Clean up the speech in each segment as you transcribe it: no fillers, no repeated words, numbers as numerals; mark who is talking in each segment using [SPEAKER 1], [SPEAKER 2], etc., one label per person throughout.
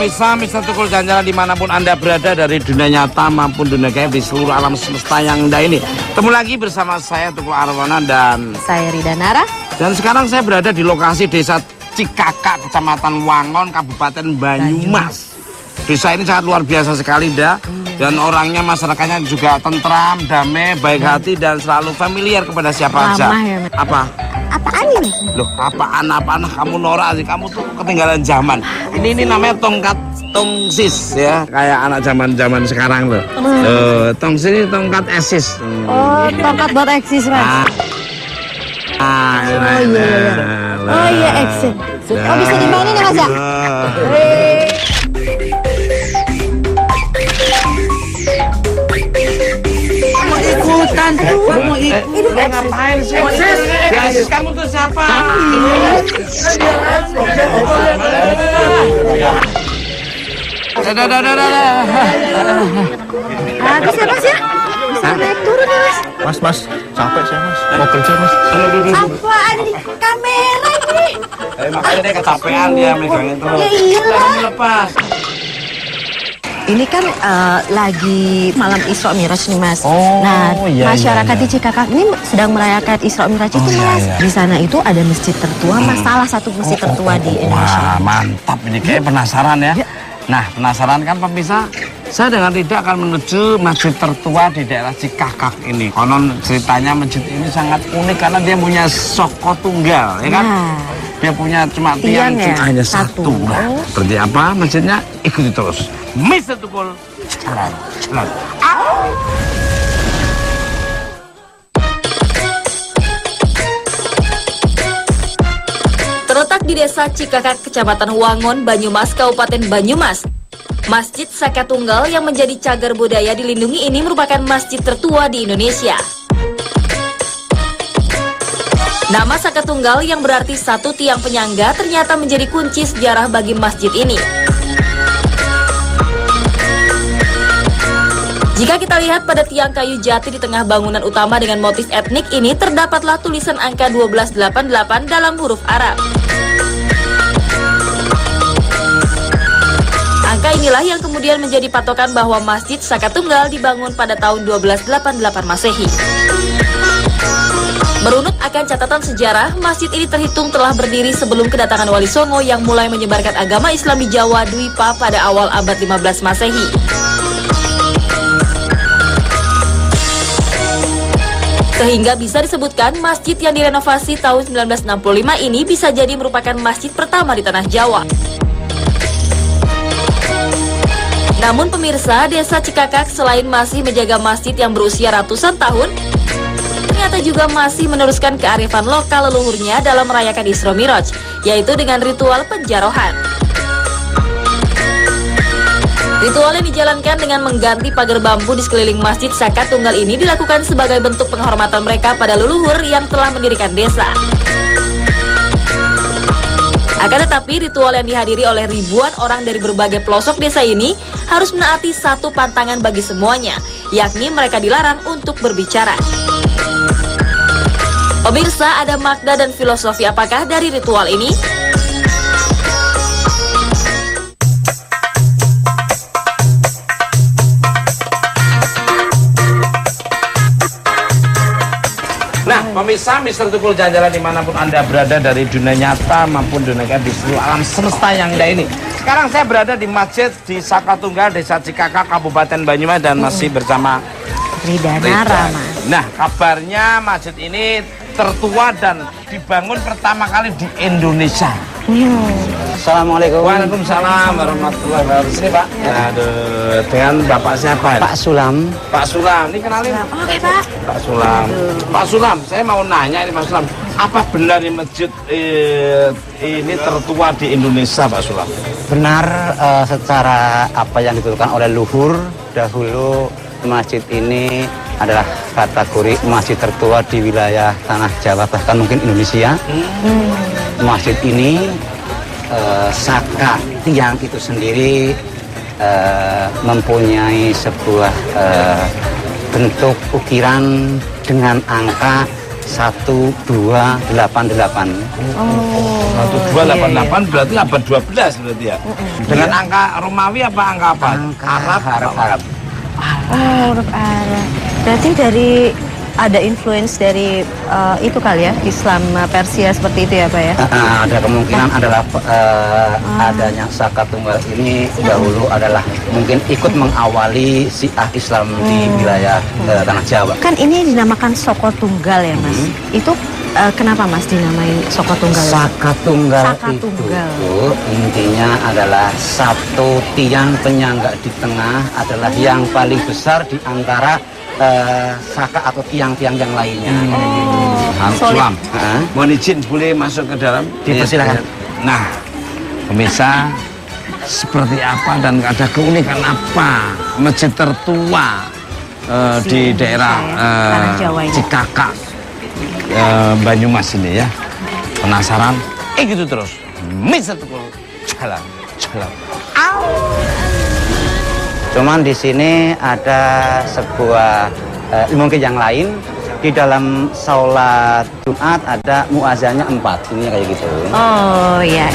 [SPEAKER 1] pemirsa Mister Tukul Jalan-Jalan dimanapun Anda berada, dari dunia nyata maupun dunia gaib di seluruh alam semesta yang indah ini. Ketemu lagi bersama saya Tukul Arwana dan
[SPEAKER 2] saya Rida Nara.
[SPEAKER 1] Dan sekarang saya berada di lokasi desa Cikakak, Kecamatan Wangon, Kabupaten Banyumas. Desa ini sangat luar biasa sekali, dah. Dan orangnya, masyarakatnya juga tentram, damai, baik hati, dan selalu familiar kepada siapa aja.
[SPEAKER 2] Ya,
[SPEAKER 1] apa?
[SPEAKER 2] Apaan ini?
[SPEAKER 1] Loh, apaan kamu norak sih, kamu tuh ketinggalan zaman. Ini namanya tongkat tongsis ya, kayak anak zaman sekarang loh. Tongsis ini tongkat eksis.
[SPEAKER 2] Oh, tongkat buat eksis, Mas. Oh iya, eksis. Oh, bisa dimainin ya, Mas ya?
[SPEAKER 1] Ikutan, mau ikut. Ngapain sih? Eksis, kamu tuh siapa?
[SPEAKER 2] Habis ya, Mas ya? Bisa naik turun ya, Mas?
[SPEAKER 3] Mas, capek saya, Mas. Mau kerja, Mas.
[SPEAKER 2] Apaan nih? Kamera ini.
[SPEAKER 1] Makanya dia kecapean, dia megangin terus.
[SPEAKER 2] Ya iyalah.
[SPEAKER 1] Lepas.
[SPEAKER 2] Ini kan lagi malam Isra Miraj nih, Mas.
[SPEAKER 1] Oh,
[SPEAKER 2] nah,
[SPEAKER 1] iya,
[SPEAKER 2] masyarakat
[SPEAKER 1] iya.
[SPEAKER 2] di Cikakak ini sedang merayakan Isra Miraj itu, Mas.
[SPEAKER 1] iya.
[SPEAKER 2] Di sana itu ada masjid tertua, Mas. Salah satu masjid tertua di Indonesia.
[SPEAKER 1] Wah, mantap ini, kayak penasaran ya. Nah, penasaran kan pemirsa? Saya dengan Rida akan menuju masjid tertua di daerah Cikakak ini. Konon ceritanya masjid ini sangat unik karena dia punya soko tunggal, ya kan?
[SPEAKER 2] Nah.
[SPEAKER 1] Dia punya cuma tiang
[SPEAKER 2] ya?
[SPEAKER 1] hanya satu. Nah,
[SPEAKER 2] Oh.
[SPEAKER 1] seperti apa masjidnya? Ikuti terus. Mister Tukul jalan.
[SPEAKER 4] Terletak di desa Cikakak, Kecamatan Wangon, Banyumas, Kabupaten Banyumas. Masjid Saka Tunggal yang menjadi cagar budaya dilindungi ini merupakan masjid tertua di Indonesia. Nama Saka Tunggal yang berarti satu tiang penyangga ternyata menjadi kunci sejarah bagi masjid ini. Jika kita lihat pada tiang kayu jati di tengah bangunan utama dengan motif etnik ini, terdapatlah tulisan angka 1288 dalam huruf Arab. Angka inilah yang kemudian menjadi patokan bahwa Masjid Saka Tunggal dibangun pada tahun 1288 Masehi. Merunut akan catatan sejarah, masjid ini terhitung telah berdiri sebelum kedatangan Wali Songo yang mulai menyebarkan agama Islam di Jawa Dwipa pada awal abad 15 Masehi. Sehingga bisa disebutkan masjid yang direnovasi tahun 1965 ini bisa jadi merupakan masjid pertama di tanah Jawa. Namun pemirsa, desa Cikakak selain masih menjaga masjid yang berusia ratusan tahun, ternyata juga masih meneruskan kearifan lokal leluhurnya dalam merayakan Isra Miraj, yaitu dengan ritual penjarohan. Ritual yang dijalankan dengan mengganti pagar bambu di sekeliling Masjid Saka Tunggal ini dilakukan sebagai bentuk penghormatan mereka pada leluhur yang telah mendirikan desa. Akan tetapi ritual yang dihadiri oleh ribuan orang dari berbagai pelosok desa ini harus menaati satu pantangan bagi semuanya, yakni mereka dilarang untuk berbicara. Pemirsa, ada makna dan filosofi apakah dari ritual ini?
[SPEAKER 1] Nah, pemirsa Mister Tukul Jalan-Jalan dimanapun Anda berada, dari dunia nyata maupun dunia gaib di seluruh alam semesta yang indah ini. Sekarang saya berada di masjid di Saka Tunggal, Desa Cikakak, Kabupaten Banyumas, dan masih bersama
[SPEAKER 2] Rida Nara, Mas.
[SPEAKER 1] Nah, kabarnya masjid ini tertua dan dibangun pertama kali di Indonesia.
[SPEAKER 3] Assalamualaikum.
[SPEAKER 1] Waalaikumsalam warahmatullahi wabarakatuh. Sini, Pak. Aduh, dengan Bapak siapa?
[SPEAKER 3] Pak Sulam.
[SPEAKER 1] Pak Sulam. Ini kenalin.
[SPEAKER 2] Oke, Pak.
[SPEAKER 1] Pak Sulam. Pak Sulam, saya mau nanya ini Pak Sulam, apa benar di masjid ini tertua di Indonesia, Pak Sulam?
[SPEAKER 3] Benar, secara apa yang ditentukan oleh luhur dahulu, masjid ini adalah kategori masjid tertua di wilayah tanah Jawa, bahkan mungkin Indonesia. Masjid ini Saka tiang itu sendiri mempunyai sebuah bentuk ukiran dengan angka 1288.
[SPEAKER 2] Oh.
[SPEAKER 1] 1288 berarti abad 12 berarti ya. Dengan angka Romawi apa angka apa? Arab.
[SPEAKER 2] Oh, huruf Arab. Berarti dari ada influence dari itu kali ya, Islam Persia seperti itu ya Pak ya?
[SPEAKER 3] Ada kemungkinan adalah adanya Saka Tunggal ini dahulu adalah mungkin ikut mengawali Syiah Islam di wilayah Tanah Jawa.
[SPEAKER 2] Kan ini dinamakan Soko Tunggal ya Mas? Itu kenapa Mas dinamain Soko Tunggal?
[SPEAKER 3] Saka Tunggal
[SPEAKER 2] Saka Tunggal.
[SPEAKER 3] itu intinya adalah satu tiang penyangga di tengah adalah yang paling besar di antara saka atau tiang-tiang yang lainnya.
[SPEAKER 1] Sulam. Mohon izin boleh masuk ke dalam?
[SPEAKER 3] Dipersilakan.
[SPEAKER 1] Nah, pemirsa, seperti apa dan ada keunikan apa masjid tertua di daerah
[SPEAKER 2] Tanah Jawa ini.
[SPEAKER 1] Cikakak, Banyumas ini ya? Penasaran? Gitu terus. Misal jalan.
[SPEAKER 3] Cuman di sini ada sebuah mungkin yang lain di dalam sholat Jumat ada muazannya 4, ini kayak gitu.
[SPEAKER 2] Oh iya.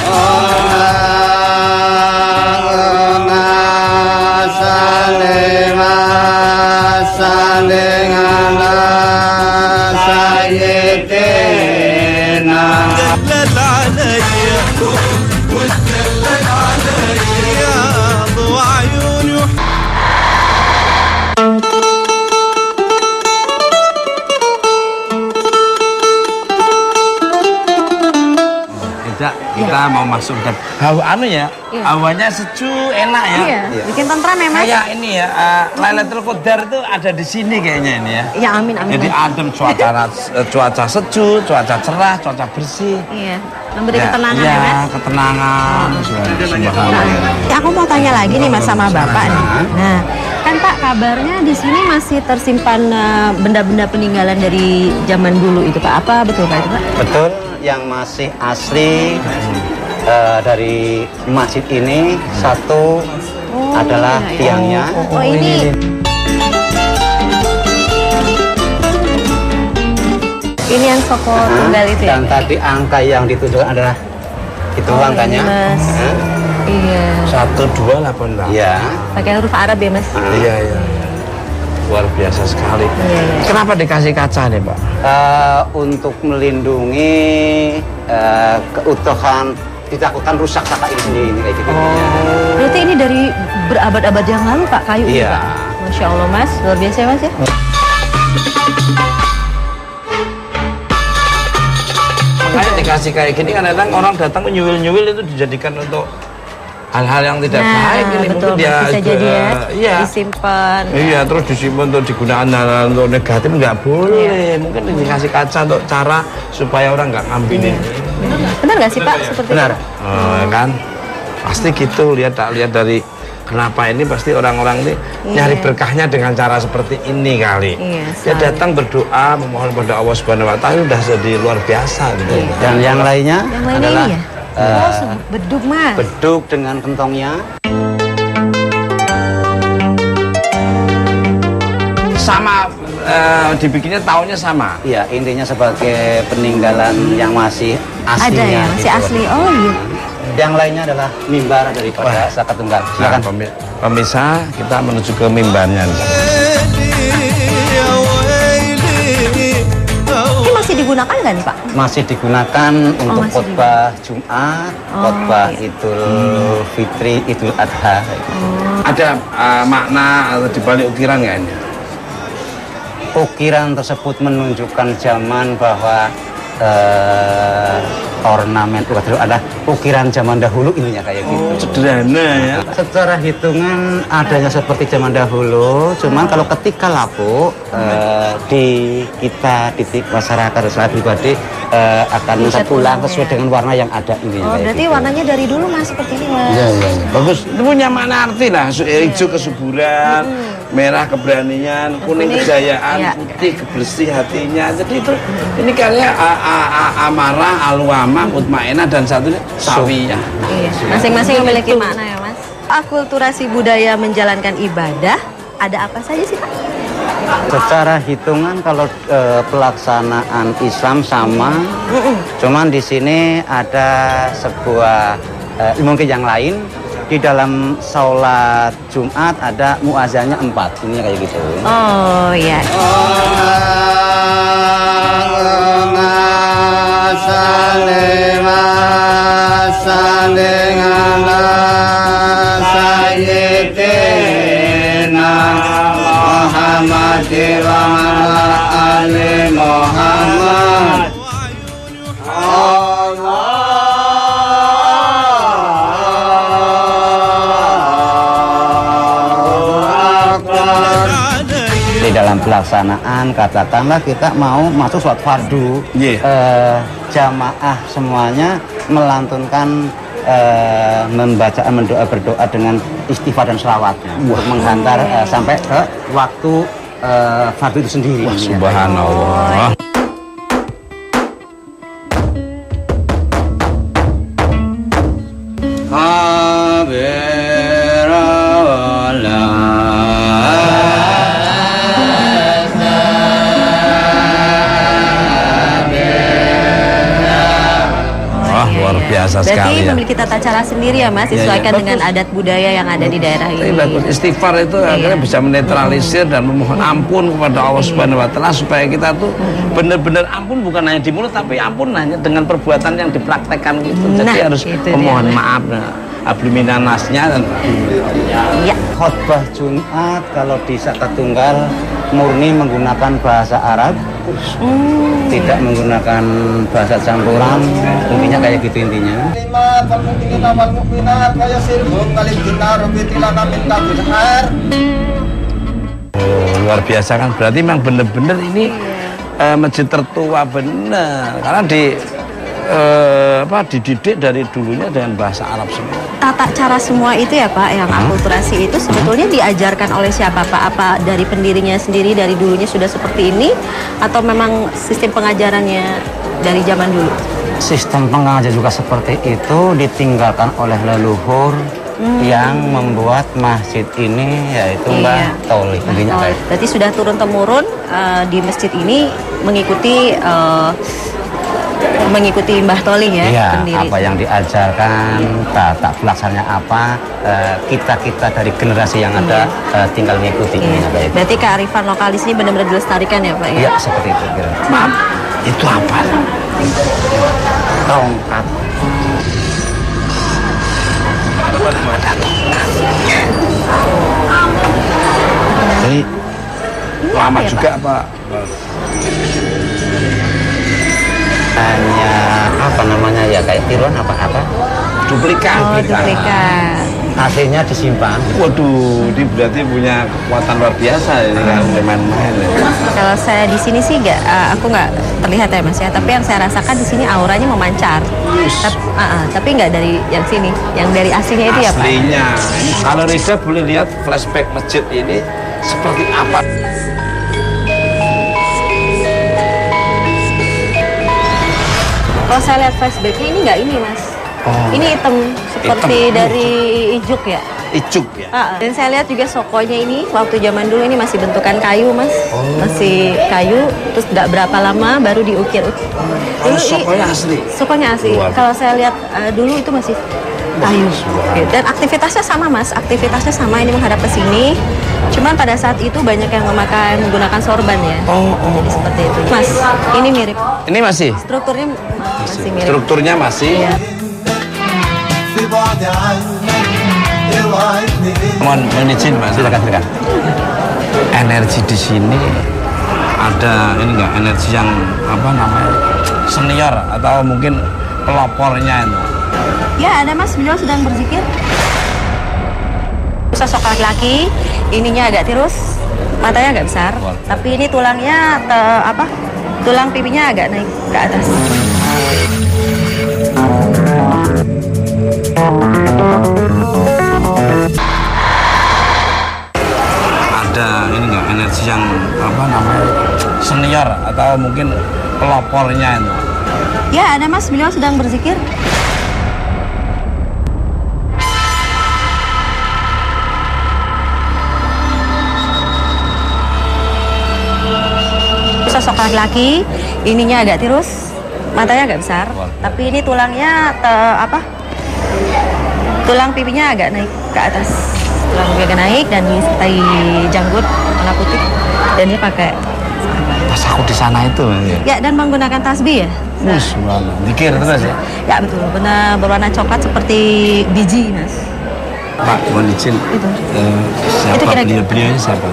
[SPEAKER 1] Kita mau masuk ke hawa hawanya sejuk, enak ya.
[SPEAKER 2] Iya, bikin tentram ya Mas?
[SPEAKER 1] Kayak ini ya, Lailatul Qadar itu ada di sini kayaknya ini ya.
[SPEAKER 2] Ya amin.
[SPEAKER 1] Jadi adem cuaca sejuk, cuaca cerah, cuaca bersih.
[SPEAKER 2] Iya, memberi ketenangan ya Mas?
[SPEAKER 1] Ketenangan.
[SPEAKER 2] Ya, aku mau tanya lagi nih Mas sama Bapak nih. Nah, kan Pak kabarnya di sini masih tersimpan benda-benda peninggalan dari zaman dulu itu Pak. Apa betul Pak itu Pak?
[SPEAKER 3] Betul, yang masih asli dari masjid ini satu adalah tiangnya.
[SPEAKER 2] Oh ini. Ini yang Soko Tunggal itu ya?
[SPEAKER 3] Dan tadi angka yang ditunjukkan adalah itu angkanya.
[SPEAKER 2] Mas. Iya.
[SPEAKER 1] 1288.
[SPEAKER 3] Iya.
[SPEAKER 2] Pakai huruf Arab ya Mas?
[SPEAKER 1] Iya. Luar biasa sekali. Kenapa dikasih kaca nih Pak?
[SPEAKER 3] Untuk melindungi keutuhan, ditakutkan rusak saka ini sendiri kayak gitu.
[SPEAKER 2] Berarti ini dari berabad-abad yang lalu Pak, kayu ini
[SPEAKER 3] Iya.
[SPEAKER 2] Pak? Masya Allah Mas, luar biasa ya Mas ya?
[SPEAKER 1] Makanya dikasih kayak gini kan kadang orang datang nyuwil-nyuwil itu dijadikan untuk hal-hal yang tidak baik ini
[SPEAKER 2] betul,
[SPEAKER 1] mungkin dia
[SPEAKER 2] bisa jadi ya,
[SPEAKER 1] iya.
[SPEAKER 2] disimpan.
[SPEAKER 1] Iya, terus disimpan untuk digunakan hal untuk negatif nggak boleh. Mungkin dikasih kaca untuk cara supaya orang nggak ngambilin.
[SPEAKER 2] Benar nggak sih Pak seperti
[SPEAKER 3] Benar.
[SPEAKER 2] itu?
[SPEAKER 1] Kan pasti gitu lihat dari kenapa ini pasti orang-orang ini nyari berkahnya dengan cara seperti ini kali. Dia datang berdoa memohon pada Allah Subhanahu Wa Taala sudah jadi luar biasa gitu.
[SPEAKER 3] Dan yang lainnya adalah
[SPEAKER 2] ini ya? Beduk Mas.
[SPEAKER 3] beduk dengan kentongnya.
[SPEAKER 1] Sama dibikinnya tahunnya sama.
[SPEAKER 3] Iya, intinya sebagai peninggalan yang masih aslinya.
[SPEAKER 2] Ada ya, masih
[SPEAKER 3] gitu.
[SPEAKER 2] asli. Oh iya.
[SPEAKER 3] Yang lainnya adalah mimbar daripada Saka Tunggal. Silakan.
[SPEAKER 1] Pemirsa, kita menuju ke mimbarnya.
[SPEAKER 2] Ini masih digunakan nggak nih Pak?
[SPEAKER 3] Masih digunakan untuk khotbah Jumat, khotbah Idul Fitri, Idul Adha.
[SPEAKER 1] Ada makna atau dibalik ukiran nggak ini?
[SPEAKER 3] Ukiran tersebut menunjukkan zaman bahwa ornamen itu adalah ukiran zaman dahulu ininya kayak gitu.
[SPEAKER 1] Sederhana ya.
[SPEAKER 3] Secara hitungan adanya seperti zaman dahulu, cuman kalau ketika lapuk di kita titik masyarakat saya pribadi akan mencat ulang sesuai dengan warna yang ada ini.
[SPEAKER 2] Oh, berarti warnanya dari dulu Mas seperti ini Mas.
[SPEAKER 3] Iya.
[SPEAKER 1] Bagus. Itu punya makna arti lah. Hijau kesuburan, merah keberanian, kuning kejayaan, putih kebersih hatinya. Jadi itu ini karya amarah, alwamah, mutmainah dan satunya sawiyah.
[SPEAKER 2] Iya. Masing-masing memiliki makna ya Mas. Akulturasi budaya menjalankan ibadah ada apa saja sih Pak?
[SPEAKER 3] Secara hitungan kalau pelaksanaan Islam sama, cuman di sini ada sebuah mungkin yang lain. Di dalam sholat Jumat ada muazannya 4, ini kayak gitu.
[SPEAKER 2] Oh iya.
[SPEAKER 3] Di dalam pelaksanaan katakanlah kita mau masuk sholat fardu, jamaah semuanya melantunkan membaca berdoa dengan istighfar dan selawatnya untuk menghantar sampai ke waktu fardu itu sendiri.
[SPEAKER 1] Wah, subhanallah. Luar biasa sekali.
[SPEAKER 2] Berarti
[SPEAKER 1] Ya.
[SPEAKER 2] memiliki tata cara sendiri ya Mas, disesuaikan dengan adat budaya yang ada di daerah
[SPEAKER 1] Tapi
[SPEAKER 2] ini.
[SPEAKER 1] bagus, istighfar itu akhirnya bisa menetralisir dan memohon ampun kepada Allah Subhanahu wa taala supaya kita tuh benar-benar ampun, bukan hanya di mulut tapi ampun hanya dengan perbuatan yang dipraktekkan gitu. Jadi
[SPEAKER 2] Nah,
[SPEAKER 1] harus
[SPEAKER 2] itu
[SPEAKER 1] memohon
[SPEAKER 2] dia.
[SPEAKER 1] maaf abliminanasnya dan
[SPEAKER 2] Iya.
[SPEAKER 3] Khotbah Jumat kalau di Sakta Tunggal murni menggunakan bahasa Arab, tidak menggunakan bahasa campuran, intinya kayak gitu intinya.
[SPEAKER 1] luar biasa kan, berarti memang benar-benar ini masjid tertua benar karena dididik dari dulunya dengan bahasa Arab semua.
[SPEAKER 2] Tata cara semua itu ya Pak, yang akulturasi itu sebetulnya diajarkan oleh siapa Pak? Apa dari pendirinya sendiri dari dulunya sudah seperti ini, atau memang sistem pengajarannya dari zaman dulu?
[SPEAKER 3] Sistem pengajar juga seperti itu ditinggalkan oleh leluhur yang membuat masjid ini, yaitu Mbah Toli. Intinya kayak gitu.
[SPEAKER 2] Berarti sudah turun-temurun di masjid ini mengikuti Mbah Toli ya,
[SPEAKER 3] Iya,
[SPEAKER 2] pendiri.
[SPEAKER 3] apa yang diajarkan, tata pelaksananya apa, kita dari generasi yang ada tinggal mengikuti.
[SPEAKER 2] Iya.
[SPEAKER 3] Kayak gitu.
[SPEAKER 2] Berarti kearifan lokal di sini benar-benar dilestarikan ya Pak ya?
[SPEAKER 3] Iya, seperti itu. Kira.
[SPEAKER 1] Maaf, itu apa?
[SPEAKER 3] Tongkat.
[SPEAKER 1] Jadi lama
[SPEAKER 2] ya,
[SPEAKER 1] juga Pak.
[SPEAKER 3] Hanya apa namanya ya, kayak tiruan apa
[SPEAKER 1] Duplikat.
[SPEAKER 2] Oh, duplikat.
[SPEAKER 3] aslinya disimpan.
[SPEAKER 1] Waduh, ini berarti punya kekuatan luar biasa ini kan, main-main ya.
[SPEAKER 2] Kalau saya di sini sih aku nggak terlihat ya Mas ya, tapi yang saya rasakan di sini auranya memancar. Tapi nggak dari yang sini, yang dari aslinya itu ya Pak.
[SPEAKER 1] Aslinya. Kalau Rida boleh lihat flashback masjid ini seperti apa?
[SPEAKER 2] Kalau saya lihat flashbacknya ini nggak ini Mas.
[SPEAKER 1] Oh.
[SPEAKER 2] Ini hitam seperti
[SPEAKER 1] Hitam.
[SPEAKER 2] dari ijuk ya.
[SPEAKER 1] Ijuk ya.
[SPEAKER 2] Dan saya lihat juga sokonya ini waktu zaman dulu ini masih bentukan kayu Mas, masih kayu. Terus nggak berapa lama baru diukir.
[SPEAKER 1] Kalau sokonya asli?
[SPEAKER 2] Sokonya asli.
[SPEAKER 1] Luar.
[SPEAKER 2] Kalau saya lihat dulu itu masih kayu. Dan aktivitasnya sama Mas, aktivitasnya sama, ini menghadap ke sini. Cuman pada saat itu banyak yang menggunakan sorban ya. Jadi seperti itu. Mas, ini mirip.
[SPEAKER 1] Ini masih?
[SPEAKER 2] Strukturnya masih mirip.
[SPEAKER 1] Strukturnya masih.
[SPEAKER 2] Iya.
[SPEAKER 1] Mohon izin Mas.
[SPEAKER 3] Silakan.
[SPEAKER 1] Energi di sini ada ini enggak, energi yang apa namanya, senior atau mungkin pelopornya itu?
[SPEAKER 2] Ya ada Mas, beliau sedang berzikir. Sosok laki-laki, ininya agak tirus, matanya agak besar, tapi ini tulangnya tulang pipinya agak naik ke atas.
[SPEAKER 1] Ada ini enggak, energi yang apa namanya, senior atau mungkin pelopornya itu?
[SPEAKER 2] Ya ada Mas, beliau sedang berzikir. sosok laki-laki, ininya agak tirus, matanya agak besar, tapi ini tulangnya tulang pipinya agak naik ke atas, tulang pipi agak naik dan disertai janggut warna putih, dan dia pakai
[SPEAKER 1] Pas aku di sana itu
[SPEAKER 2] ya dan menggunakan tasbih ya.
[SPEAKER 1] Dikir terus ya.
[SPEAKER 2] Ya betul, benar berwarna coklat seperti biji mas.
[SPEAKER 1] Pak, mohon izin.
[SPEAKER 2] Itu.
[SPEAKER 1] Siapa
[SPEAKER 2] kira-kira.
[SPEAKER 1] beliaunya siapa?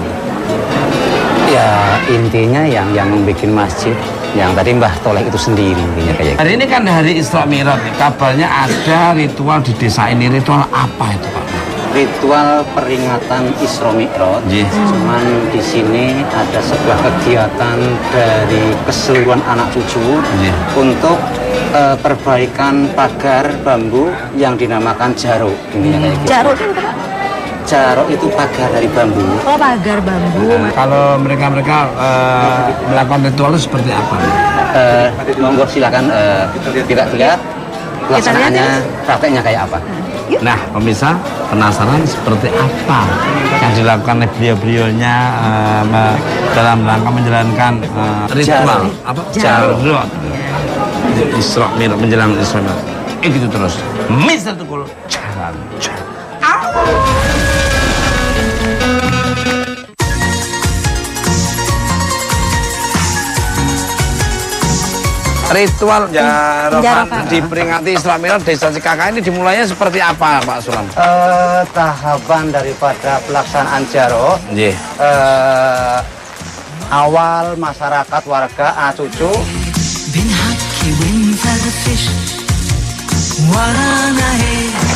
[SPEAKER 3] Ya intinya yang membuat masjid yang tadi Mbah Toleh itu sendiri intinya kayak gitu.
[SPEAKER 1] Hari ini kan hari Isra Mi'raj nih. Kabarnya ada ritual di desa ini. Ritual apa itu Pak?
[SPEAKER 3] Ritual peringatan Isra Mi'raj.
[SPEAKER 1] Yes.
[SPEAKER 3] Cuman di sini ada sebuah kegiatan dari keseluruhan anak cucu untuk perbaikan pagar bambu yang dinamakan jaro. Intinya kayak gitu.
[SPEAKER 2] Jaro kan Pak?
[SPEAKER 3] Jaro itu pagar dari bambu.
[SPEAKER 2] Oh pagar bambu.
[SPEAKER 1] Kalau mereka melakukan ritual itu seperti apa?
[SPEAKER 3] Monggo silakan kita lihat pelaksanaannya, prakteknya kayak apa.
[SPEAKER 1] Nah, pemirsa penasaran seperti apa yang dilakukan oleh beliau-beliaunya dalam rangka menjalankan ritual apa? Jaro. Isra Mi'raj, menjelang Isra Mi'raj. Gitu terus. Mister Tukul jalan. Ritual Jarokan diperingati Isra Mi'raj Desa Cikakak ini dimulainya seperti apa Pak Sulam?
[SPEAKER 3] Tahapan daripada pelaksanaan Jaro, awal masyarakat warga cucu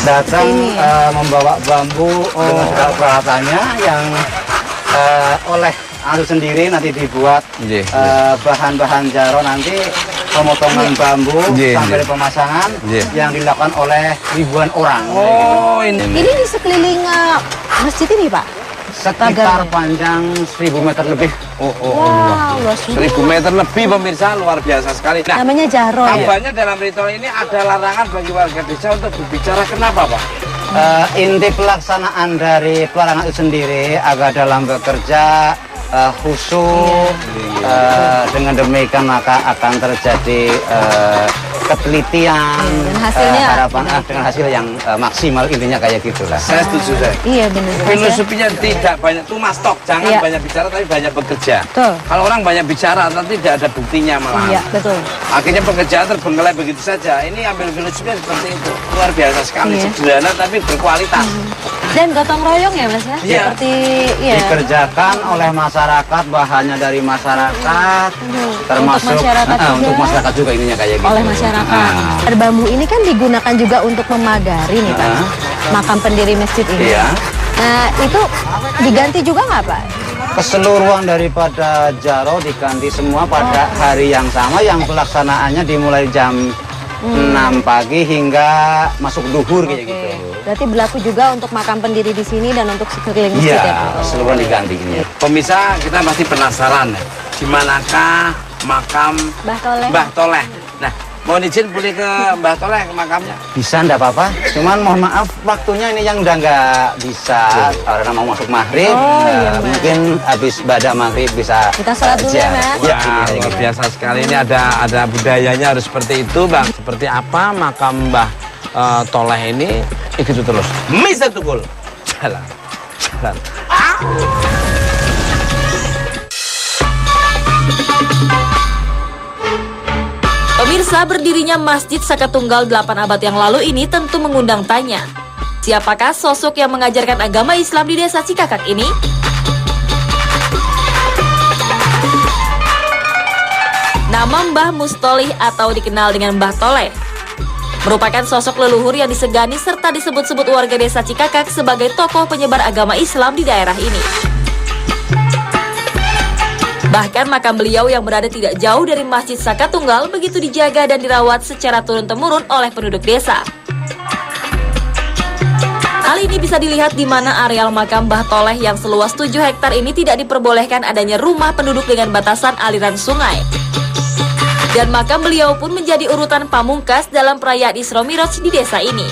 [SPEAKER 3] datang membawa bambu dengan segala peralatannya yang oleh sendiri nanti dibuat bahan-bahan Jaro, nanti pemotongan bambu sampai pemasangan yang dilakukan oleh ribuan orang.
[SPEAKER 1] Oh,
[SPEAKER 2] ini di sekeliling masjid ini Pak?
[SPEAKER 3] Sekitar panjang 1000 meter lebih.
[SPEAKER 2] Wow, luas
[SPEAKER 1] 1000 meter lebih pemirsa, luar biasa sekali. Nah,
[SPEAKER 2] namanya Jaro ya?
[SPEAKER 1] kabarnya dalam ritual ini ada larangan bagi warga desa untuk berbicara. Kenapa Pak?
[SPEAKER 3] Inti pelaksanaan dari pelarangan itu sendiri agar dalam bekerja khusyuk, dengan demikian maka akan terjadi ketelitian,
[SPEAKER 2] dan hasilnya
[SPEAKER 3] harapan dengan hasil yang maksimal, intinya kayak gitulah.
[SPEAKER 1] Saya setuju saya.
[SPEAKER 2] Iya benar.
[SPEAKER 1] Filosofinya tidak banyak tumas tok, jangan banyak bicara tapi banyak bekerja.
[SPEAKER 2] Betul.
[SPEAKER 1] Kalau orang banyak bicara nanti tidak ada buktinya malah.
[SPEAKER 2] Iya betul.
[SPEAKER 1] Akhirnya pekerjaan terbengkalai begitu saja. Ini ambil filosofinya seperti itu. Luar biasa sekali, sederhana tapi berkualitas.
[SPEAKER 2] Dan gotong royong ya Mas ya? Seperti
[SPEAKER 3] dikerjakan oleh masyarakat, bahannya dari masyarakat, termasuk untuk masyarakat juga ininya kayak gitu.
[SPEAKER 2] Oleh masyarakat. Bambu ini kan digunakan juga untuk memagari nih Pak, makam pendiri masjid ini. Nah itu diganti juga nggak Pak?
[SPEAKER 3] Keseluruhan daripada Jaro diganti semua pada hari yang sama, yang pelaksanaannya dimulai jam 6 pagi hingga masuk duhur kayak gitu.
[SPEAKER 2] Berarti berlaku juga untuk makam pendiri di sini dan untuk sekeliling masjid ya Pak?
[SPEAKER 3] Keseluruhan diganti ini.
[SPEAKER 1] Pemirsa, kita pasti penasaran ya, di manakah makam Mbah Toleh. Nah, mohon izin boleh ke Mbah Toleh, ke makamnya?
[SPEAKER 3] Bisa, enggak apa-apa. Cuman mohon maaf, waktunya ini yang udah nggak bisa karena mau masuk maghrib. Mungkin habis badak maghrib bisa.
[SPEAKER 2] Kita sholat dulu ya Mas.
[SPEAKER 1] Ya, luar biasa sekali. Ini ada budayanya harus seperti itu Bang. Seperti apa makam Mbah Toleh ini? Itu terus. Mister Tukul jalan.
[SPEAKER 4] Pemirsa, berdirinya Masjid Saka Tunggal 8 abad yang lalu ini tentu mengundang tanya. Siapakah sosok yang mengajarkan agama Islam di desa Cikakak ini? Nama Mbah Mustolih atau dikenal dengan Mbah Toleh merupakan sosok leluhur yang disegani serta disebut-sebut warga desa Cikakak sebagai tokoh penyebar agama Islam di daerah ini. Bahkan makam beliau yang berada tidak jauh dari Masjid Saka Tunggal begitu dijaga dan dirawat secara turun-temurun oleh penduduk desa. Hal ini bisa dilihat di mana areal makam Mbah Toleh yang seluas 7 hektar ini tidak diperbolehkan adanya rumah penduduk dengan batasan aliran sungai. Dan makam beliau pun menjadi urutan pamungkas dalam perayaan Isra Mi'raj di desa ini.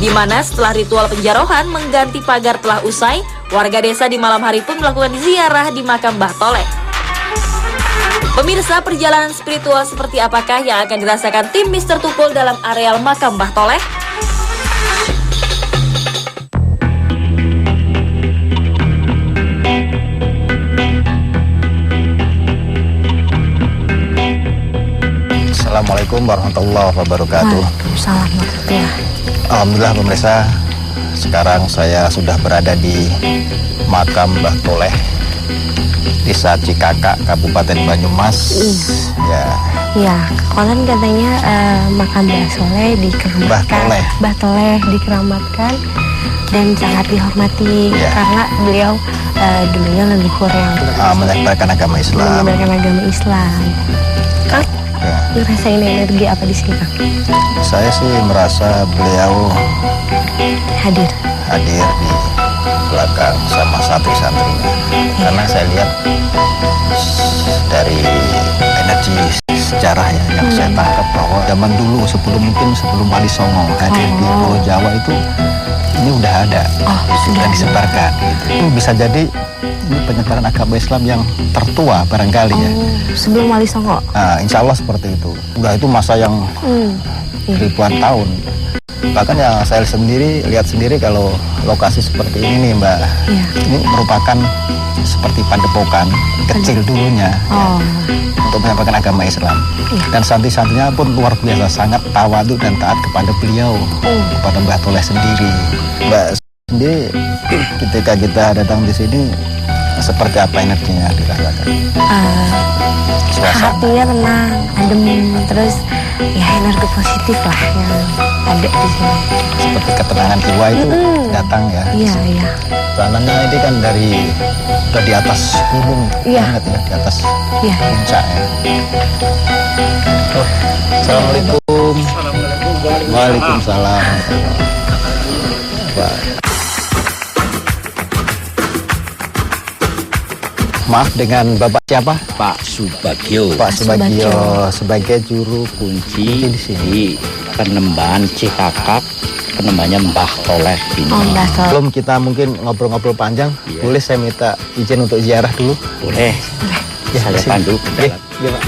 [SPEAKER 4] Di mana setelah ritual penjarohan mengganti pagar telah usai, warga desa di malam hari pun melakukan ziarah di makam Mbah Toleh. Pemirsa, perjalanan spiritual seperti apakah yang akan dirasakan tim Mr. Tukul dalam areal makam Mbah Toleh?
[SPEAKER 3] Assalamualaikum warahmatullahi wabarakatuh.
[SPEAKER 2] Waalaikumsalam warahmatullahi.
[SPEAKER 3] Alhamdulillah pemirsa, sekarang saya sudah berada di makam Mbah Toleh, Desa Cikakak, Kabupaten Banyumas.
[SPEAKER 2] Ya, konon katanya makam Mbah Soleh dikeramatkan. Mbah Toleh dikeramatkan dan sangat dihormati karena beliau dulunya leluhur yang
[SPEAKER 3] menyebarkan agama Islam.
[SPEAKER 2] Kang, ngerasain energi apa di sini, Kang?
[SPEAKER 3] Saya sih merasa beliau
[SPEAKER 2] Hadir
[SPEAKER 3] di belakang sama santri-santrinya. Karena saya lihat dari energi sejarahnya yang saya tangkap bahwa zaman dulu sebelum Wali Songo hadir di Pulau Jawa itu ini udah ada, sudah disebarkan. Itu bisa jadi ini penyebaran agama Islam yang tertua barangkali ya.
[SPEAKER 2] Sebelum Wali Songo.
[SPEAKER 3] Nah, insya Allah seperti itu. Udah itu masa yang ribuan tahun. Bahkan yang saya lihat sendiri kalau lokasi seperti ini nih Mbak, ini merupakan seperti padepokan kecil dulunya untuk menyampaikan agama Islam. Dan santri-santrinya pun luar biasa, sangat tawadu dan taat kepada beliau, kepada Mbah Toleh sendiri. Mbak sendiri ketika kita datang di sini seperti apa energinya dirasakan?
[SPEAKER 2] Hatinya tenang, adem, terus ya energi positif lah yang ada di sini.
[SPEAKER 3] Seperti ketenangan jiwa itu datang ya.
[SPEAKER 2] Iya.
[SPEAKER 3] Tanahnya ini kan udah di atas gunung banget ya, di atas puncak ya. Assalamualaikum. Waalaikumsalam. Maaf, dengan Bapak siapa?
[SPEAKER 5] Pak Subagio.
[SPEAKER 3] Pak Subagio sebagai juru
[SPEAKER 5] kunci di sini Penembahan Cikakak, penembahannya Mbah Toleh ini.
[SPEAKER 2] Mbah Toleh.
[SPEAKER 3] Belum kita mungkin ngobrol-ngobrol panjang, boleh saya minta izin untuk ziarah dulu?
[SPEAKER 5] Boleh.
[SPEAKER 3] Ya,
[SPEAKER 5] saya pandu ke dalam.
[SPEAKER 3] Iya, Pak.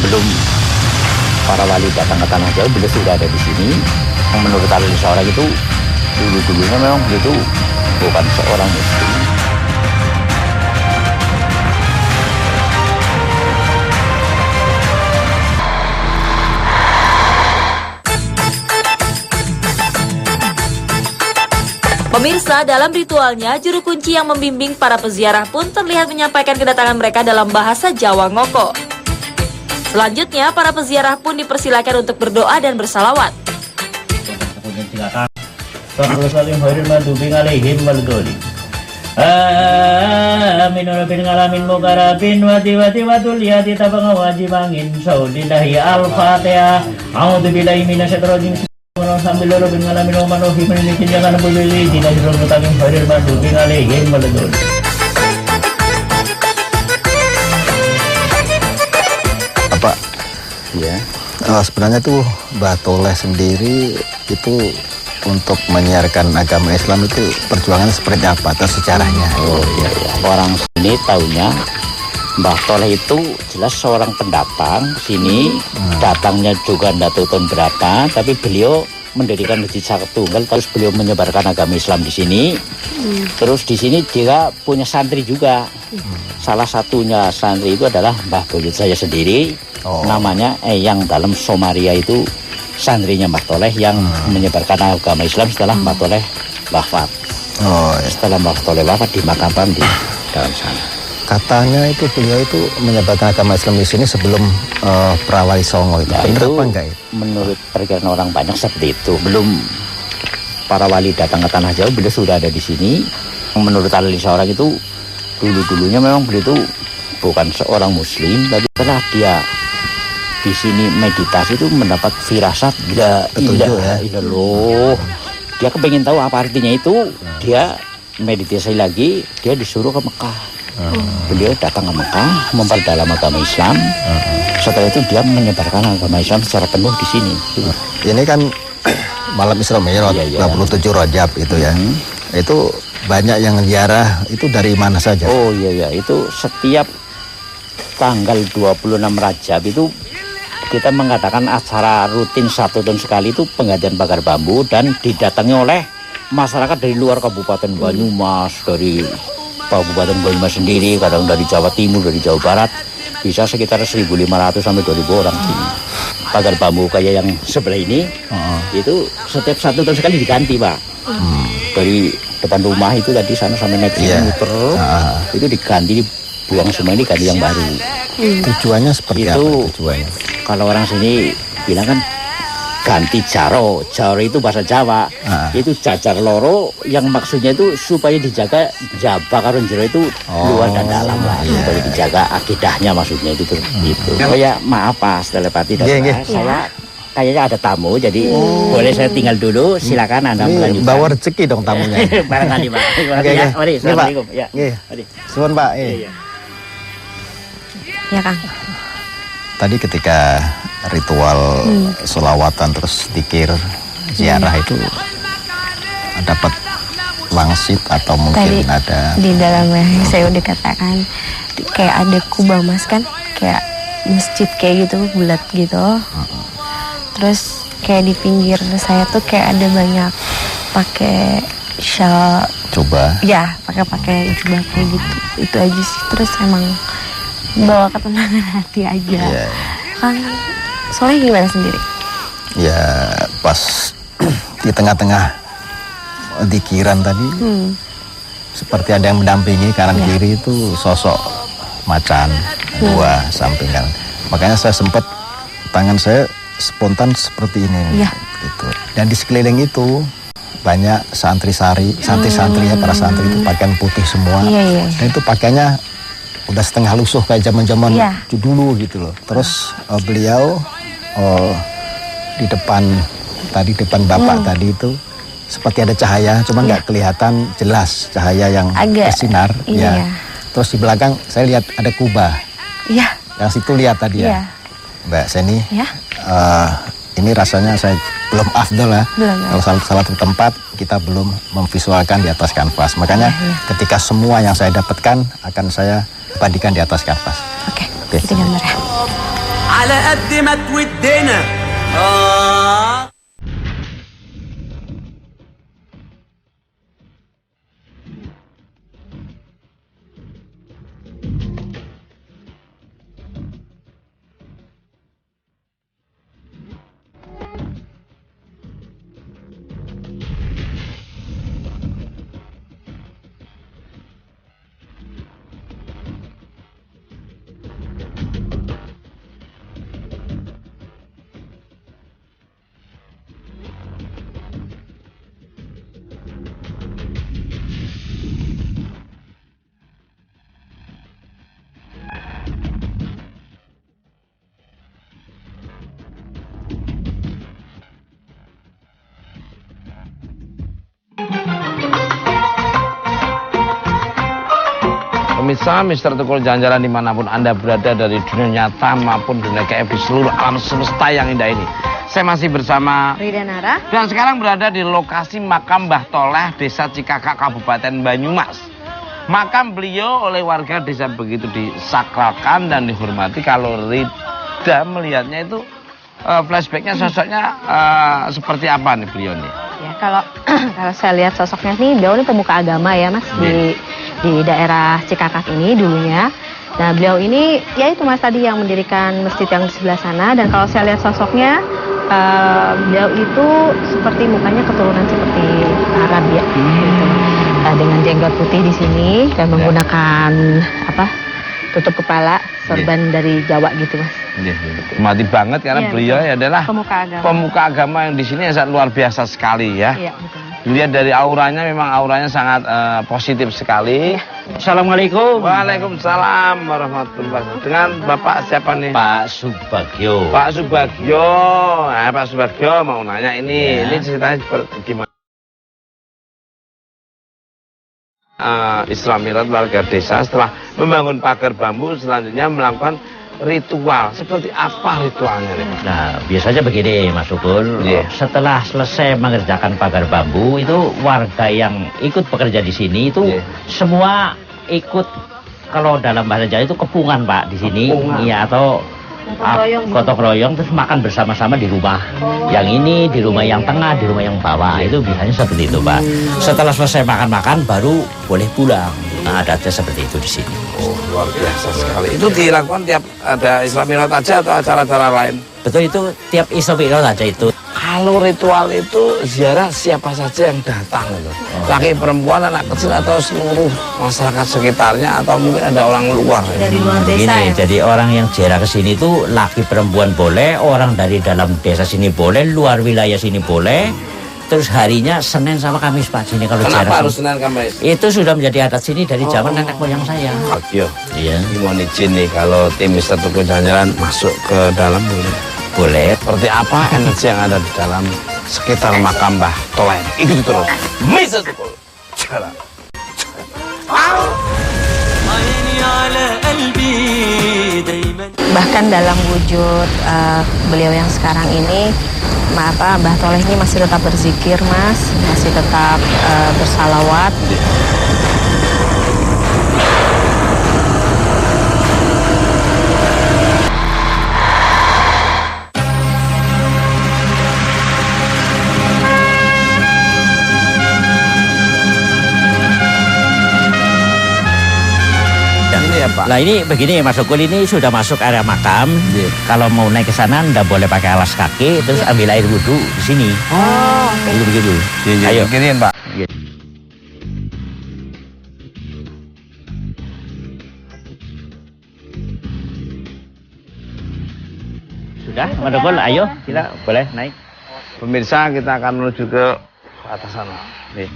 [SPEAKER 5] Belum para wali datang ke Tanah Jawa, beliau sudah ada di sini. Yang menurut ahli seorang itu dulu-dulunya memang begitu, bukan seorang muslim.
[SPEAKER 4] Pemirsa, dalam ritualnya, juru kunci yang membimbing para peziarah pun terlihat menyampaikan kedatangan mereka dalam bahasa Jawa Ngoko. Selanjutnya, para peziarah pun dipersilakan untuk berdoa dan bersalawat.
[SPEAKER 6] Amin rabbin alamin mukarabin wati watul yati tabang wajibangin saudillahi al-fatihah. A'udzubillahi minasyaitonir rajim. Sambil rabbin alamin wa manuhi meninikin jangan boleh tidak dirobotangin hadir madu bin alaihim waladun.
[SPEAKER 3] Pak, ya. Sebenarnya tuh Mbah Toleh sendiri itu untuk menyiarkan agama Islam itu perjuangannya seperti apa atau sejarahnya?
[SPEAKER 5] Oh iya. Orang sini taunya Mbah Toleh itu jelas seorang pendatang sini, datangnya juga tidak tahu tahun berapa, tapi beliau mendirikan Masjid Saka Tunggal, terus beliau menyebarkan agama Islam di sini. Terus di sini dia punya santri juga. Salah satunya santri itu adalah Mbah Buyut saya sendiri. Namanya yang dalam Somaria itu santrinya Mbah Toleh yang menyebarkan agama Islam setelah Mbah Toleh wafat. Setelah Mbah Toleh wafat dimakamkan di dalam sana.
[SPEAKER 3] Katanya itu beliau itu menyebarkan agama Islam di sini sebelum Prawali Songo itu.
[SPEAKER 5] Nah,
[SPEAKER 3] benar
[SPEAKER 5] itu
[SPEAKER 3] apa enggak itu?
[SPEAKER 5] Menurut perkiraan orang banyak seperti itu. Belum para wali datang ke Tanah Jawa, beliau sudah ada di sini. Menurut ahli seorang itu dulu-dulunya memang beliau itu bukan seorang muslim, tapi setelah dia di sini meditasi itu mendapat firasat dia dia kepengen tahu apa artinya itu. Dia meditasi lagi, dia disuruh ke Mekah. Beliau datang ke Mekah memperdalam agama Islam. Setelah itu dia menyebarkan agama Islam secara penuh di sini.
[SPEAKER 3] Ini kan malam Isra Mi'raj 27 Rajab itu ya. Itu
[SPEAKER 7] banyak yang ziarah itu dari mana saja?
[SPEAKER 5] Oh iya, itu setiap tanggal 26 Rajab itu kita mengadakan acara rutin 1 tahun sekali itu penggantian pagar bambu dan didatangi oleh masyarakat dari luar Kabupaten Banyumas, dari Kabupaten Banyumas sendiri, kadang dari Jawa Timur, dari Jawa Barat, bisa sekitar 1.500 sampai 2.000 orang sini. Pagar bambu kayak yang sebelah ini, itu setiap 1 tahun sekali diganti, Pak. Dari depan rumah itu tadi sana sampai naik muter, itu diganti, dibuang semua, ini ganti yang baru.
[SPEAKER 7] Tujuannya seperti
[SPEAKER 5] itu,
[SPEAKER 7] apa tujuannya?
[SPEAKER 5] Kalau orang sini bilang kan ganti jaro itu bahasa Jawa, itu jajar loro yang maksudnya itu supaya dijaga jaba karo jero itu luar dan dalam lah, supaya dijaga akidahnya maksudnya itu gitu. Oh ya maaf Pak Telepati dan saya kayaknya ada tamu, jadi boleh saya tinggal dulu, silakan Anda melanjutkan.
[SPEAKER 7] Bawa rezeki dong tamunya.
[SPEAKER 5] Barangkali Pak. Ya, mari, assalamualaikum. Ya, mari.
[SPEAKER 7] Suwun Pak.
[SPEAKER 2] Ya Kang.
[SPEAKER 7] Tadi ketika ritual sholawatan terus dikir ziarah itu dapat wangsit atau mungkin
[SPEAKER 8] Tadi,
[SPEAKER 7] ada
[SPEAKER 8] di dalamnya saya udah katakan kayak ada kubah Mas kan, kayak masjid kayak gitu bulat gitu. Terus kayak di pinggir saya tuh kayak ada banyak pakai shawl.
[SPEAKER 7] Coba.
[SPEAKER 8] Ya, pakai jubah kayak gitu. Itu aja sih. Terus emang bawa ketenangan hati aja. Kan soalnya gimana sendiri?
[SPEAKER 7] Ya pas di tengah-tengah dikiran tadi seperti ada yang mendampingi kanan kiri itu sosok macan dua samping kanan. Makanya saya sempat tangan saya spontan seperti ini gitu. Dan di sekeliling itu banyak santri-santri ya, para santri itu pakaian putih semua. Dan itu pakaiannya udah setengah lusuh kayak zaman-zaman dulu gitu loh. Terus beliau di depan bapak tadi itu seperti ada cahaya, cuma nggak kelihatan jelas cahaya yang bersinar. Terus di belakang saya lihat ada kubah. Yang situ lihat tadi ya, Mbak Seni. Ini rasanya saya belum afdol ya. Kalau salah satu tempat kita belum memvisualkan di atas kanvas. Makanya ketika semua yang saya dapatkan akan saya abadikan di atas kanvas.
[SPEAKER 8] Oke. Kita gambar ya.
[SPEAKER 9] على قد ما تودنا
[SPEAKER 1] Pemirsa Mister Tukul jalan-jalan dimanapun Anda berada dari dunia nyata maupun dunia gaib di seluruh alam semesta yang indah ini. Saya masih bersama
[SPEAKER 2] Rida Nara
[SPEAKER 1] dan sekarang berada di lokasi makam Mbah Toleh, Desa Cikakak, Kabupaten Banyumas. Makam beliau oleh warga desa begitu disakralkan dan dihormati. Kalau Rida melihatnya itu flashbacknya sosoknya seperti apa nih beliau nih?
[SPEAKER 2] Ya, kalau saya lihat sosoknya nih, beliau ini pemuka agama ya Mas, di daerah Cikakak ini dulunya. Nah beliau ini ya itu Mas tadi yang mendirikan masjid yang di sebelah sana. Dan kalau saya lihat sosoknya, beliau itu seperti mukanya keturunan seperti Arab ya, gitu. Dengan jenggot putih di sini dan menggunakan tutup kepala sorban dari Jawa gitu Mas.
[SPEAKER 1] Mati banget karena beliau adalah
[SPEAKER 2] pemuka
[SPEAKER 1] agama yang di sini sangat luar biasa sekali ya.
[SPEAKER 2] Iya, betul.
[SPEAKER 1] Dilihat dari auranya, memang auranya sangat positif sekali.
[SPEAKER 5] Assalamualaikum.
[SPEAKER 1] Waalaikumsalam warahmatullahi wabarakatuh. Dengan Bapak siapa nih?
[SPEAKER 5] Pak Subagio.
[SPEAKER 1] Pak Subagio. Nah, Pak Subagio mau nanya ini ceritanya seperti gimana? Isra Mi'raj warga desa setelah membangun pagar bambu selanjutnya melakukan ritual. Seperti apa ritualnya nih?
[SPEAKER 6] Nah, biasanya begini Mas Sukul, setelah selesai mengerjakan pagar bambu, itu warga yang ikut bekerja di sini itu semua ikut, kalau dalam bahasa Jawa itu kepungan Pak di sini, iya, atau gotong royong, terus makan bersama-sama di rumah yang ini, di rumah yang tengah, di rumah yang bawah, itu biasanya seperti itu Pak. Setelah selesai makan-makan baru boleh pulang. Nah, adatnya seperti itu di sini.
[SPEAKER 1] Oh, luar biasa sekali. Itu dilakukan tiap ada Isra Mi'raj aja atau acara-acara lain?
[SPEAKER 6] Betul, itu tiap Isra Mi'raj aja itu.
[SPEAKER 1] Kalau ritual itu ziarah siapa saja yang datang gitu. Laki perempuan, anak kecil atau seluruh masyarakat sekitarnya atau mungkin ada orang luar.
[SPEAKER 2] Dari luar desa.
[SPEAKER 6] Gini,
[SPEAKER 2] Ya?
[SPEAKER 6] jadi orang yang ziarah ke sini itu laki perempuan boleh, orang dari dalam desa sini boleh, luar wilayah sini boleh. Terus harinya Senin sama Kamis Pak sini kalau ziarah.
[SPEAKER 1] Kenapa harus Senin Kamis?
[SPEAKER 6] Itu sudah menjadi adat sini dari zaman nenek moyang saya.
[SPEAKER 1] Yo,
[SPEAKER 6] Iya.
[SPEAKER 1] mohon izin nih kalau tim Mister Tukul Jalan-Jalan masuk ke dalam boleh.
[SPEAKER 6] Boleh.
[SPEAKER 1] Seperti apa energi yang ada di dalam sekitar makam Mbah Toleh? Ikuti terus. Mister Tukul Jalan.
[SPEAKER 8] Bahkan dalam wujud beliau yang sekarang ini, Mbah Toleh ini masih tetap berzikir Mas, masih tetap bersalawat.
[SPEAKER 1] Pak.
[SPEAKER 6] Nah ini begini Mas Sukul, ini sudah masuk area makam. Kalau mau naik ke sana ndak boleh pakai alas kaki, terus ambil air wudhu di sini.
[SPEAKER 2] Oh, oke.
[SPEAKER 6] Begitu.
[SPEAKER 1] Ayo, kiriin Pak.
[SPEAKER 6] Sudah, Mas Sukul, ayo kita boleh naik.
[SPEAKER 1] Pemirsa, kita akan menuju ke atas sana. Nih.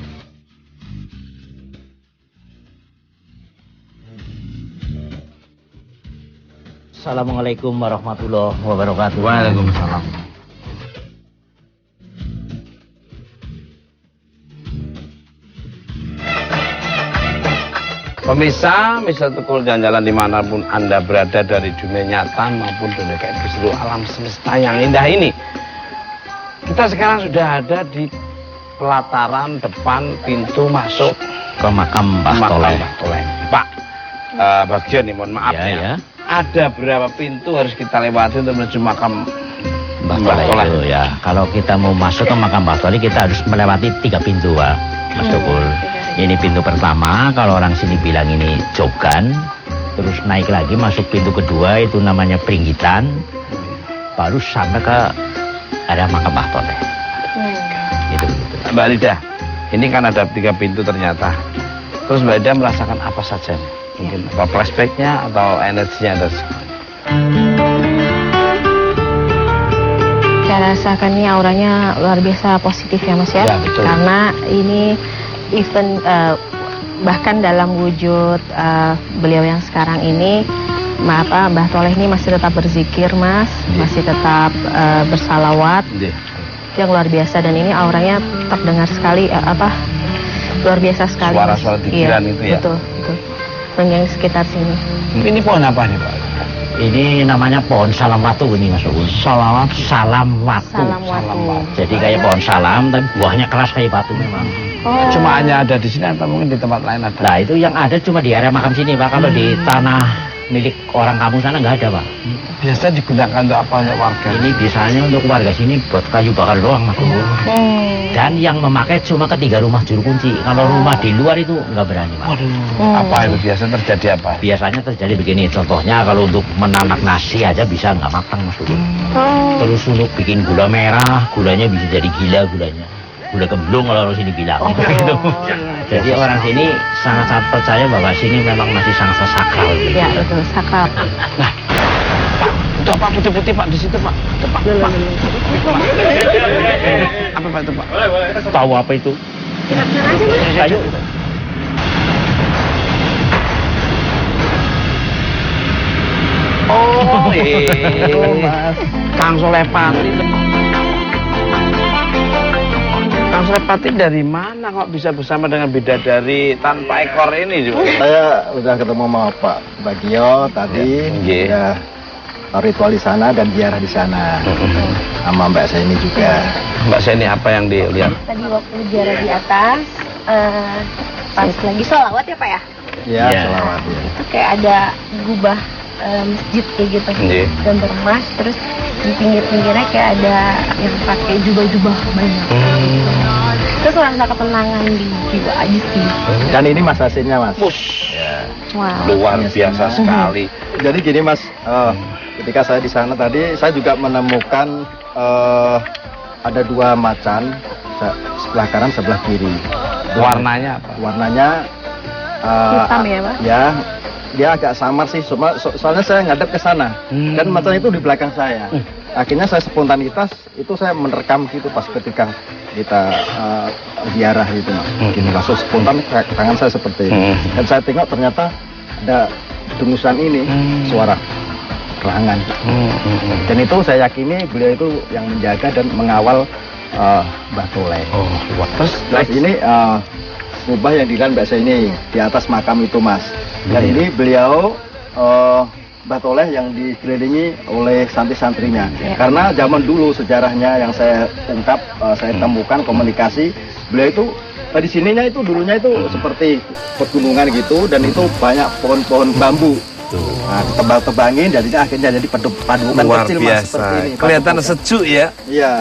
[SPEAKER 6] Assalamualaikum warahmatullahi wabarakatuh.
[SPEAKER 1] Waalaikumsalam. Pemirsa, Mister Tukul Jalan-Jalan dimanapun Anda berada dari dunia nyata maupun dunia kayak di seluruh alam semesta yang indah ini. Kita sekarang sudah ada di pelataran depan pintu masuk
[SPEAKER 6] Ke makam Mbah Toleh.
[SPEAKER 1] Pak, bagian nih, mohon maaf ya. Ada berapa pintu harus kita lewati untuk menuju makam
[SPEAKER 6] Mbah Toleh itu ya. Kalau kita mau masuk ke makam Mbah Toleh, kita harus melewati 3 pintu Pak, Mas Tukul. Ini pintu pertama, kalau orang sini bilang ini jogan. Terus naik lagi masuk pintu kedua, itu namanya Pringgitan. Baru sampai ke area makam Mbah Toleh. Gitu.
[SPEAKER 1] Mbak Lida, ini kan ada 3 pintu ternyata. Terus Mbak Lida merasakan apa saja nih? Mungkin apa flashbacknya atau energinya ada?
[SPEAKER 8] Saya rasakan ini auranya luar biasa positif ya Mas ya.
[SPEAKER 1] Ya, betul.
[SPEAKER 8] Karena ini event bahkan dalam wujud beliau yang sekarang ini, Mbah Toleh ini masih tetap berzikir Mas, masih tetap bersalawat. Yang luar biasa, dan ini auranya terdengar sekali luar biasa sekali.
[SPEAKER 1] Suara-suara pikiran itu ya.
[SPEAKER 8] Betul. Yang sekitar sini.
[SPEAKER 1] Ini pohon apa nih Pak?
[SPEAKER 6] Ini namanya pohon salam watu ini Mas Tukul. Salam watu.
[SPEAKER 8] Salam watu.
[SPEAKER 6] Jadi kayak pohon salam, tapi buahnya keras kayak batu memang.
[SPEAKER 8] Oh.
[SPEAKER 1] Cuma hanya ada di sini atau mungkin di tempat lain ada?
[SPEAKER 6] Nah itu yang ada cuma di area makam sini Pak. Kalau di tanah milik orang kampung sana nggak ada Pak.
[SPEAKER 1] Biasanya digunakan untuk apa, untuk warga?
[SPEAKER 6] Ini biasanya untuk warga sini buat kayu bakar doang Mas. Dan yang memakai cuma ke 3 rumah juru kunci. Kalau rumah di luar itu nggak berani Pak.
[SPEAKER 1] Apa itu biasanya terjadi apa?
[SPEAKER 6] Biasanya terjadi begini, contohnya kalau untuk menanak nasi aja bisa nggak matang Mas. Terus untuk bikin gula merah, gulanya bisa jadi gila gulanya. Gula kemblung kalau orang sini bilang. Gitu. Jadi orang sini sangat percaya bahwa sini memang masih sangat sakral. Gitu.
[SPEAKER 8] Ya betul, sakral.
[SPEAKER 1] Nah, Pak, itu apa putih-putih Pak di situ Pak? Itu Pak. Apa Pak itu Pak?
[SPEAKER 6] Tahu apa itu? Ayo.
[SPEAKER 1] Oh, Kang Solepati. Kang Solepati dari mana kok bisa bersama dengan bidadari tanpa ekor ini juga?
[SPEAKER 7] Saya udah ketemu sama Pak Bagio tadi,
[SPEAKER 1] Iya.
[SPEAKER 7] udah ritual di sana dan ziarah di sana. Sama Mbak saya ini juga.
[SPEAKER 1] Mbak Seni, apa yang dilihat?
[SPEAKER 8] Tadi waktu ziarah di atas, pas lagi sholawat ya Pak ya?
[SPEAKER 7] Ya,
[SPEAKER 5] Iya.
[SPEAKER 7] selawat ya.
[SPEAKER 8] Itu kayak ada gubah masjid kayak gitu,
[SPEAKER 1] Iya.
[SPEAKER 8] gambar emas. Terus di pinggir-pinggirnya kayak ada yang pakai jubah-jubah banyak. Terus rasa ketenangan di jiwa aja sih.
[SPEAKER 7] Dan ini Mas hasilnya Mas.
[SPEAKER 8] Wow.
[SPEAKER 1] Luar biasa sekali.
[SPEAKER 7] Jadi gini Mas, ketika saya di sana tadi saya juga menemukan ada 2 macan sebelah kanan sebelah kiri.
[SPEAKER 1] Warnanya apa?
[SPEAKER 7] Warnanya
[SPEAKER 8] Hitam ya Pak?
[SPEAKER 7] ya, dia agak samar sih, soalnya saya ngadep ke sana dan macan itu di belakang saya. Akhirnya saya spontanitas itu saya merekam gitu pas ketika kita ziarah gitu Mas. Gini langsung spontan tangan saya seperti ini. Dan saya tengok ternyata ada dengusan ini, suara kerangan. Dan itu saya yakini beliau itu yang menjaga dan mengawal Mbah Toleh. Terus ini kubah yang dilihat Mbak saya ini di atas makam itu Mas. Dan ini beliau Mbah Toleh yang dikelilingi oleh santri-santrinya. Karena zaman dulu sejarahnya yang saya ungkap, saya temukan komunikasi, beliau itu di sininya itu dulunya itu seperti pegunungan gitu, dan itu banyak pohon-pohon bambu. Nah, tebang-tebangin jadinya akhirnya jadi padukan
[SPEAKER 1] Luar
[SPEAKER 7] kecil Mas
[SPEAKER 1] biasa.
[SPEAKER 7] seperti ini.
[SPEAKER 1] Kelihatan sejuk ya.
[SPEAKER 7] Iya.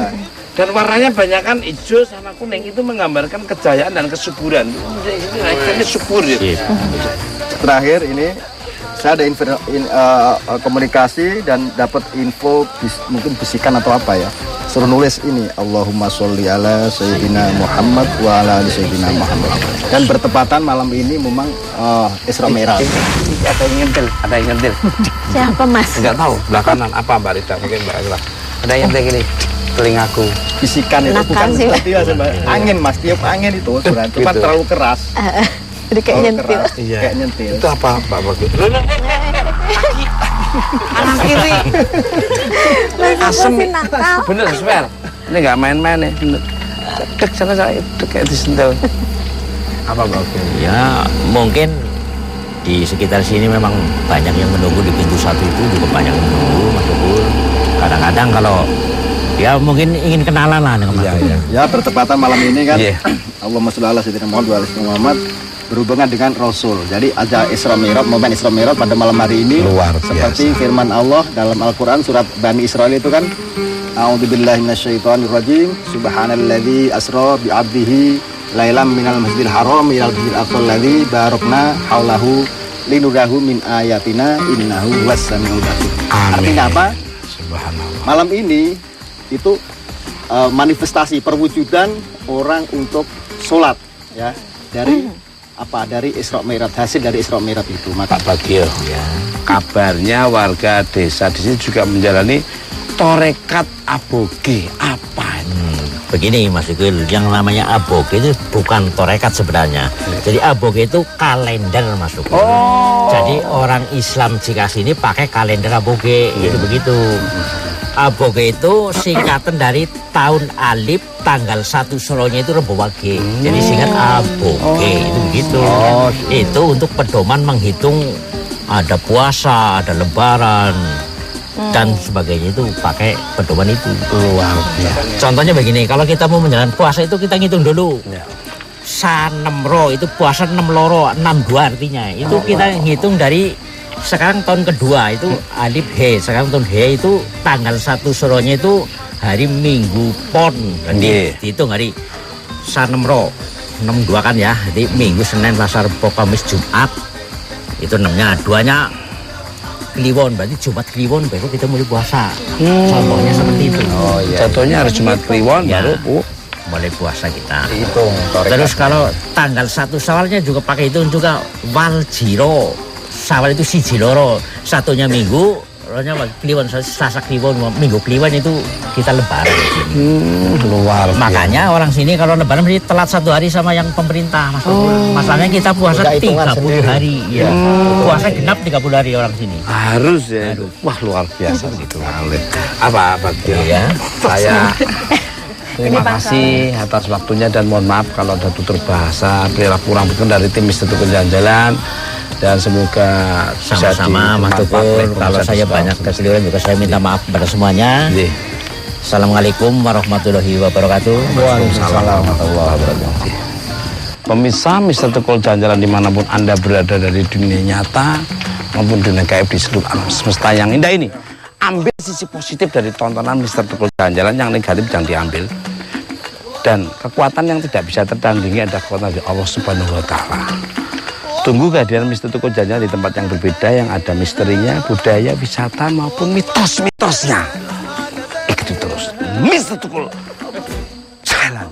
[SPEAKER 1] Dan warnanya banyak kan hijau sama kuning, itu menggambarkan kejayaan dan kesuburan. Ini subur ya.
[SPEAKER 7] Terakhir ini saya ada komunikasi dan dapat info mungkin bisikan atau apa ya. Suruh nulis ini Allahumma sholli ala Sayyidina Muhammad wa ala ali Sayyidina Muhammad. Dan bertepatan malam ini memang Isra Mi'raj.
[SPEAKER 1] Ada yang nyentil, ada yang nyentil.
[SPEAKER 2] Siapa Mas?
[SPEAKER 1] Enggak tahu, belah kanan apa Mbak Rita, mungkin Mbak Rita. Ada yang nyentil gini, telingaku.
[SPEAKER 7] Bisikan itu
[SPEAKER 2] Enakan
[SPEAKER 7] bukan
[SPEAKER 2] sih,
[SPEAKER 7] seperti biasa, Mbak. Angin Mas, tiup angin itu sebenarnya cuma
[SPEAKER 1] Gitu.
[SPEAKER 7] terlalu keras.
[SPEAKER 2] Jadi kayak
[SPEAKER 7] Terlalu
[SPEAKER 2] nyentil.
[SPEAKER 7] keras, kayak nyentil.
[SPEAKER 1] Itu apa Mbak Bagus?
[SPEAKER 2] Kanan kiri.
[SPEAKER 1] Asem.
[SPEAKER 2] Masih nakal.
[SPEAKER 1] Bener, swear. Ini nggak main-main nih. Bener. Dek sana saya, dek kayak disentil. Apa Mbak Bagus?
[SPEAKER 5] Ya mungkin di sekitar sini memang banyak yang menunggu di pintu 1 itu juga banyak yang menunggu Mas Bubur. Kadang-kadang kalau ya mungkin ingin kenalan lah dengan Mas Bubur.
[SPEAKER 7] Ya bertepatan malam ini kan
[SPEAKER 1] Iya.
[SPEAKER 7] Allahumma sholli ala Sayyidina Muhammad wa ala Sayyidina Muhammad berhubungan dengan Rasul. Jadi ada Isra Mi'raj, momen Isra Mi'raj pada malam hari ini
[SPEAKER 1] Luar
[SPEAKER 7] seperti firman Allah dalam Al-Qur'an surat Bani Israil itu kan A'udzubillahi minasyaitonirrajim subhanalladzi asra bi 'abdihi lailam minal masjidil haram ilal masjidil aqsal ladzi barakna haulahu linurahu min ayatina innahu huwas-sami'ul basir. Artinya apa?
[SPEAKER 1] Subhanallah.
[SPEAKER 7] Malam ini itu manifestasi perwujudan orang untuk sholat ya dari dari Isra Mi'raj, hasil dari Isra Mi'raj itu. Maka
[SPEAKER 1] Pak Bagio, kabarnya warga desa di sini juga menjalani torekat aboge. Apa ini?
[SPEAKER 5] Begini Mas Igul, yang namanya aboge itu bukan torekat sebenarnya. Jadi aboge itu kalender Mas Igul. Jadi orang Islam jika sini pakai kalender aboge, gitu begitu. Aboge itu singkatan dari tahun alif, tanggal 1 Suronya itu Rebo Wage. Jadi singkat aboge itu begitu. Itu untuk pedoman menghitung ada puasa, ada lebaran dan sebagainya, itu pakai pedoman itu.
[SPEAKER 1] Luar biasa.
[SPEAKER 5] Contohnya begini, kalau kita mau menjalankan puasa itu kita ngitung dulu. Sanemro itu puasa 6 loro, 62 artinya. Itu kita ngitung dari sekarang tahun kedua itu alif he, sekarang tahun he itu tanggal 1 Suronya itu hari Minggu Pon. Berarti dihitung hari Sanemro 62 kan ya. Jadi Minggu, Senin, Selasa, Rabu, Kamis, Jumat. Itu 6-nya, 2-nya Kliwon, berarti Jumat Kliwon baru kita mulai puasa. Contohnya seperti itu.
[SPEAKER 1] Contohnya harus Jumat Kliwon
[SPEAKER 5] Ya,
[SPEAKER 1] baru
[SPEAKER 5] mulai puasa kita.
[SPEAKER 7] hitung
[SPEAKER 5] Terus kalau tanggal 1 Syawalnya juga pakai itu juga Waljiro. Syawal itu siji loro, satunya Minggu, rohnya Kliwon, Selasa Kliwon, Minggu Kliwon itu kita lebaran di sini.
[SPEAKER 1] luar biasa.
[SPEAKER 5] Makanya orang sini kalau lebaran mesti telat 1 hari sama yang pemerintah, Mas. Masalahnya kita puasa
[SPEAKER 7] Udah hitungan
[SPEAKER 5] 30
[SPEAKER 7] sendiri.
[SPEAKER 5] hari. Ya. Puasa genap 30 hari orang sini.
[SPEAKER 1] Harus ya. Wah, luar biasa gitu. Apa Bagio?
[SPEAKER 5] Iya.
[SPEAKER 1] Saya terima kasih atas waktunya dan mohon maaf kalau ada tutur bahasa. Bila kurang berkenan dari tim Institut Jalan-Jalan. dan semoga bisa
[SPEAKER 5] Sama-sama Mas Tukur, kalau saya banyak keseliruan juga saya minta maaf kepada semuanya. Assalamualaikum warahmatullahi wabarakatuh.
[SPEAKER 1] Waalaikumsalam warahmatullahi wabarakatuh. Pemirsa Mister Tukul Jalan-Jalan dimanapun Anda berada dari dunia nyata maupun dunia gaib di seluruh alam semesta yang indah ini, ambil sisi positif dari tontonan Mister Tukul Jalan-Jalan, yang negatif jangan diambil. Dan kekuatan yang tidak bisa tertandingi adalah kekuatan dari Allah Subhanahu wa Ta'ala. Tunggu kehadiran Mister Tukul Jalan-Jalan di tempat yang berbeda, yang ada misterinya, budaya, wisata maupun mitos-mitosnya. Ikuti terus Mister Tukul Jalan.